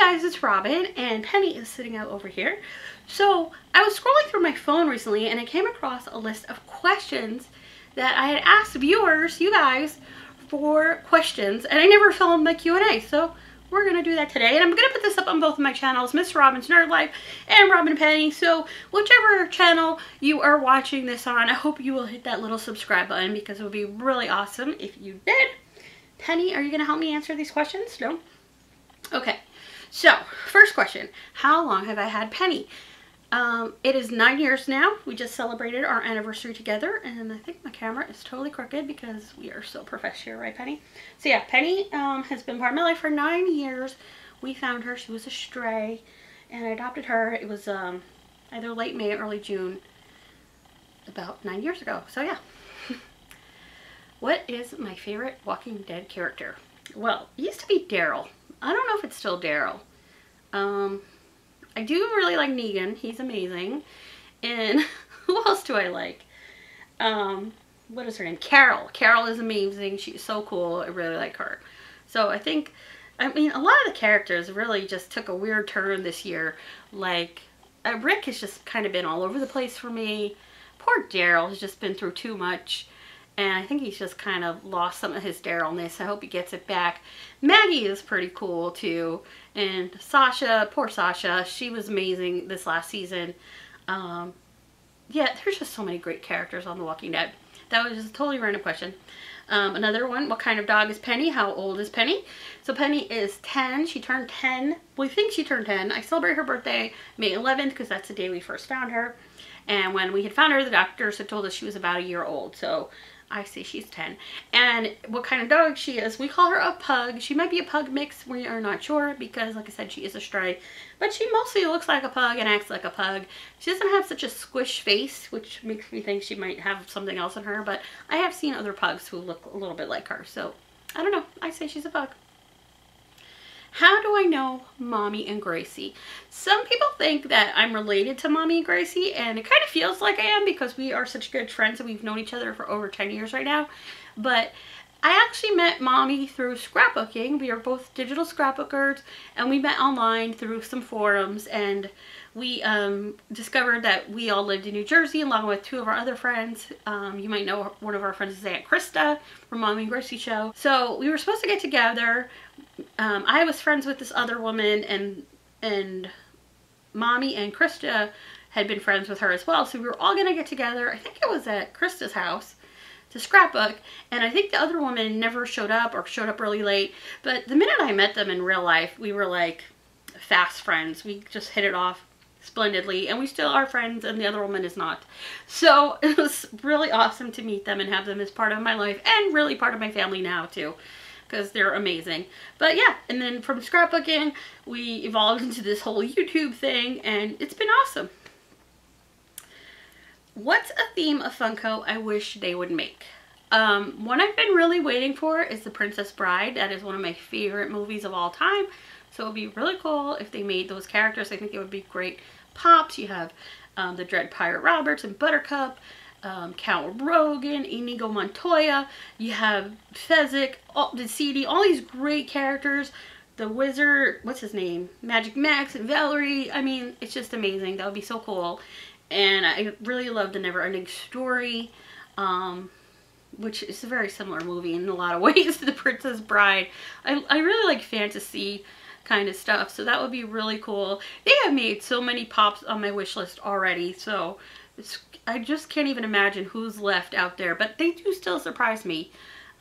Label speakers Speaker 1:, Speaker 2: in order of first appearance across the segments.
Speaker 1: guys, it's Robin, and Penny is sitting out over here. So I was scrolling through my phone recently and I came across a list of questions that I had asked viewers, you guys, for questions, and I never filmed my Q&A, so we're going to do that today. And I'm going to put this up on both of my channels, Miss Robin's Nerd Life and Robin Penny. So whichever channel you are watching this on, I hope you will hit that little subscribe button because it would be really awesome if you did. Penny, are you going to help me answer these questions? No? Okay. So, first question. How long have I had Penny? It is 9 years now. We just celebrated our anniversary together, and I think my camera is totally crooked because we are so professional, right, Penny? So yeah, Penny has been part of my life for 9 years. We found her. She was a stray, and I adopted her. It was either late May or early June, about 9 years ago. So yeah. What is my favorite Walking Dead character? Well, it used to be Daryl. I don't know if it's still Daryl. I do really like Negan. He's amazing. And who else do I like? What is her name? Carol. Carol is amazing. She's so cool. I really like her. So I think, I mean, a lot of the characters really just took a weird turn this year. Like, Rick has just kind of been all over the place for me. Poor Daryl has just been through too much. And I think he's just kind of lost some of his Darylness. I hope he gets it back. Maggie is pretty cool too. And Sasha, poor Sasha, she was amazing this last season. Yeah, there's just so many great characters on The Walking Dead. That was just a totally random question. Another one, what kind of dog is Penny? How old is Penny? So Penny is 10. She turned 10. We think she turned 10. I celebrate her birthday May 11th because that's the day we first found her. And when we had found her, the doctors had told us she was about a year old. So I say she's 10. And what kind of dog she is, we call her a pug. She might be a pug mix, we are not sure because, like I said, she is a stray. But she mostly looks like a pug and acts like a pug. She doesn't have such a squish face, which makes me think she might have something else in her. But I have seen other pugs who look a little bit like her. So, I don't know. I say she's a pug. How do I know Mommy and Gracie? Some people think that I'm related to Mommy and Gracie, and it kind of feels like I am because we are such good friends and we've known each other for over 10 years right now. But I actually met Mommy through scrapbooking. We are both digital scrapbookers, and we met online through some forums, and we discovered that we all lived in New Jersey along with two of our other friends. You might know one of our friends is Aunt Krista from Mommy and Gracie show. So we were supposed to get together. I was friends with this other woman, and Mommy and Krista had been friends with her as well. So we were all going to get together. I think it was at Krista's house to scrapbook, and I think the other woman never showed up or showed up really late. But the minute I met them in real life, we were like fast friends. We just hit it off splendidly, and we still are friends, and the other woman is not. So it was really awesome to meet them and have them as part of my life, and really part of my family now too, because they're amazing. But yeah, and then from scrapbooking, we evolved into this whole YouTube thing, and it's been awesome. What's a theme of Funko I wish they would make? One I've been really waiting for is The Princess Bride. That is one of my favorite movies of all time. So it would be really cool if they made those characters. I think it would be great pops. You have the Dread Pirate Roberts and Buttercup, Cal Rogan, Inigo Montoya. You have Fezzik, the CD, all these great characters. The Wizard, what's his name? Magic Max and Valerie. I mean, it's just amazing. That would be so cool. And I really love The Never Ending Story, which is a very similar movie in a lot of ways to The Princess Bride. I really like fantasy kind of stuff, so that would be really cool. They have made so many pops on my wish list already, so I just can't even imagine who's left out there, but they do still surprise me.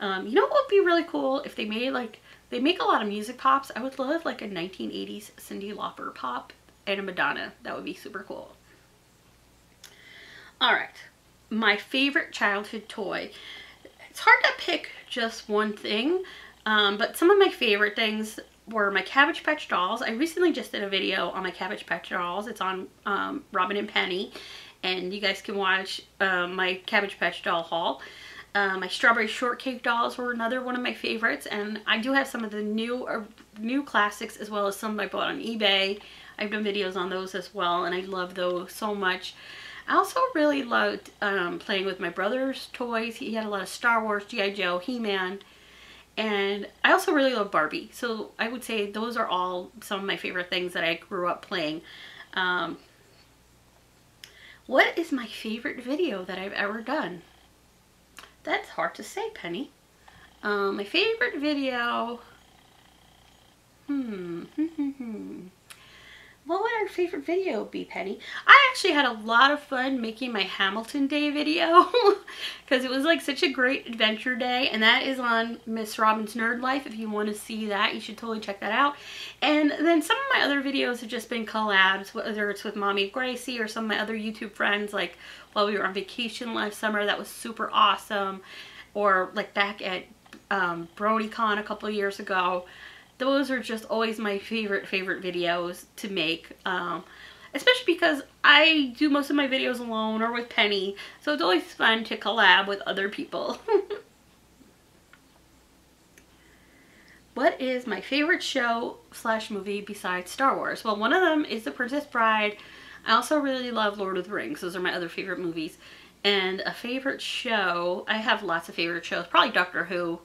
Speaker 1: You know what would be really cool if they made, like, they make a lot of music pops. I would love like a 1980s Cyndi Lauper pop and a Madonna. That would be super cool. Alright, my favorite childhood toy. It's hard to pick just one thing, but some of my favorite things were my Cabbage Patch dolls. I recently just did a video on my Cabbage Patch dolls. It's on Robin and Penny, and you guys can watch my Cabbage Patch doll haul. My Strawberry Shortcake dolls were another one of my favorites, and I do have some of the new classics as well as some I bought on eBay. I've done videos on those as well, and I love those so much. I also really loved playing with my brother's toys. He had a lot of Star Wars, G.I. Joe, He-Man, And I also really love Barbie. So I would say those are all some of my favorite things that I grew up playing. What is my favorite video that I've ever done? That's hard to say, Penny. My favorite video... What would our favorite video be, Penny? I actually had a lot of fun making my Hamilton Day video because it was like such a great adventure day, and that is on Miss Robin's Nerd Life. If you want to see that, you should totally check that out. And then some of my other videos have just been collabs, whether it's with Mommy Gracie or some of my other YouTube friends, like while we were on vacation last summer. That was super awesome. Or like back at BronyCon a couple of years ago. Those are just always my favorite videos to make, especially because I do most of my videos alone or with Penny, so it's always fun to collab with other people. What is my favorite show / movie besides Star Wars? Well, one of them is The Princess Bride. I also really love Lord of the Rings. Those are my other favorite movies. And a favorite show, I have lots of favorite shows, probably Doctor Who,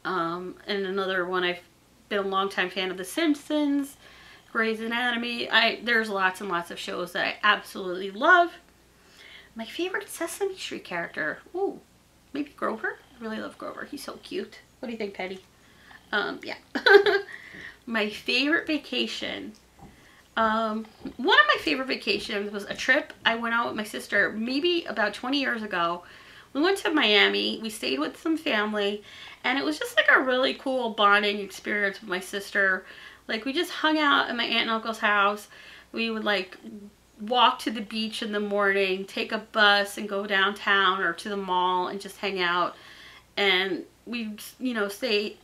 Speaker 1: and another one I've been a long-time fan of, The Simpsons, Grey's Anatomy. There's lots and lots of shows that I absolutely love. My favorite Sesame Street character, ooh, maybe Grover. I really love Grover. He's so cute. What do you think, Penny? Yeah. My favorite vacation. One of my favorite vacations was a trip I went out with my sister maybe about 20 years ago. We went to Miami. We stayed with some family, and it was just like a really cool bonding experience with my sister. Like, we just hung out at my aunt and uncle's house. We would like walk to the beach in the morning, take a bus and go downtown or to the mall and just hang out. And we, you know,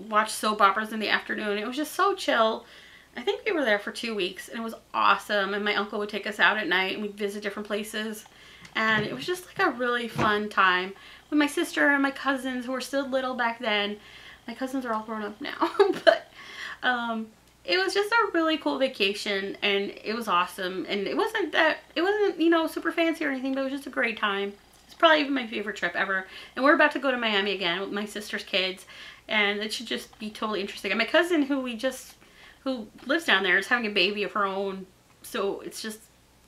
Speaker 1: watch soap operas in the afternoon. It was just so chill. I think we were there for 2 weeks, and it was awesome. And my uncle would take us out at night, and we'd visit different places. And it was just like a really fun time with my sister and my cousins, who were still little back then. My cousins are all grown up now. But it was just a really cool vacation, and it was awesome. And it wasn't, you know, super fancy or anything, but it was just a great time. It's probably even my favorite trip ever. And we're about to go to Miami again with my sister's kids, and it should just be totally interesting. And my cousin, who lives down there, is having a baby of her own. So it's just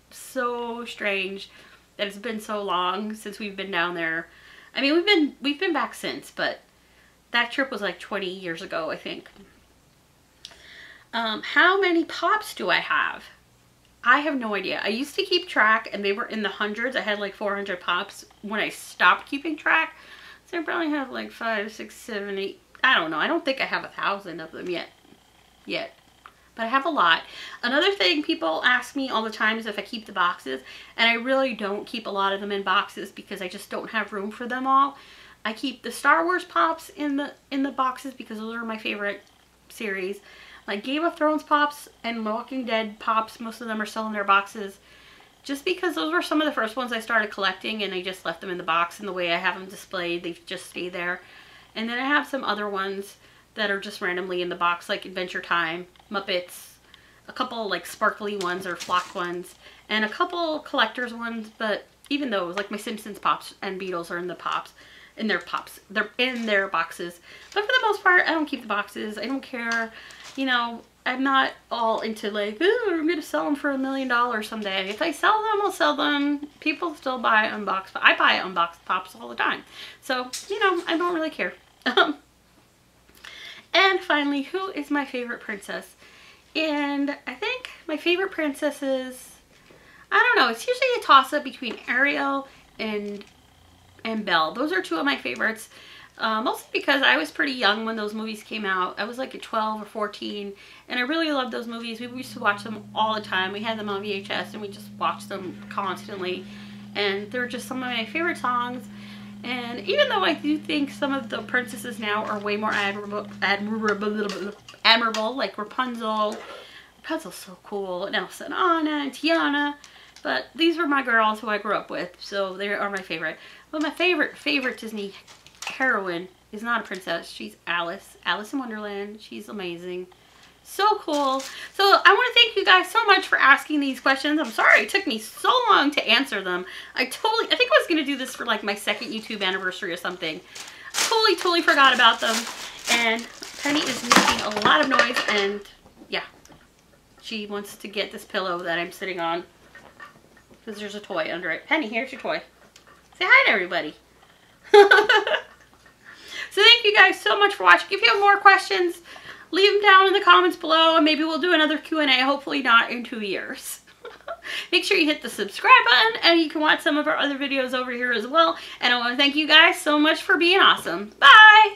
Speaker 1: so strange that it's been so long since we've been down there. I mean, we've been back since, but that trip was like 20 years ago, I think. How many pops do I have? I have no idea. I used to keep track, and they were in the hundreds. I had like 400 pops when I stopped keeping track. So I probably have like 5, 6, 7, 8. I don't know. I don't think I have 1,000 of them yet. But I have a lot. Another thing people ask me all the time is if I keep the boxes, and I really don't keep a lot of them in boxes because I just don't have room for them all. I keep the Star Wars pops in the boxes because those are my favorite series. Like Game of Thrones pops and Walking Dead pops, most of them are still in their boxes, just because those were some of the first ones I started collecting, and I just left them in the box, and the way I have them displayed, they just stay there. And then I have some other ones that are just randomly in the box, like Adventure Time, Muppets, a couple like sparkly ones or flocked ones, and a couple collector's ones. But even those, like my Simpsons pops and Beatles, are in the pops, they're in their boxes. But for the most part, I don't keep the boxes. I don't care, you know. I'm not all into like, ooh, I'm gonna sell them for $1 million someday. If I sell them, I'll sell them. People still buy unboxed, but I buy unboxed pops all the time, so you know, I don't really care. And finally, who is my favorite princess? And I think my favorite princesses, I don't know, it's usually a toss-up between Ariel and Belle. Those are two of my favorites. Mostly because I was pretty young when those movies came out. I was like at 12 or 14, and I really loved those movies. We used to watch them all the time. We had them on VHS, and we just watched them constantly. And they're just some of my favorite songs. And even though I do think some of the princesses now are way more admirable, like Rapunzel. Rapunzel's so cool, and Elsa and Anna and Tiana. But these were my girls who I grew up with, so they are my favorite. But my favorite Disney heroine is not a princess. She's Alice. Alice in Wonderland. She's amazing. So cool. So I want to thank you guys so much for asking these questions. I'm sorry it took me so long to answer them. I think I was going to do this for like my 2nd YouTube anniversary or something. totally forgot about them. And Penny is making a lot of noise, and yeah, she wants to get this pillow that I'm sitting on because there's a toy under it. Penny, here's your toy. Say hi to everybody. So thank you guys so much for watching. If you have more questions, leave them down in the comments below, and maybe we'll do another Q&A, hopefully not in 2 years. Make sure you hit the subscribe button, and you can watch some of our other videos over here as well. And I want to thank you guys so much for being awesome. Bye!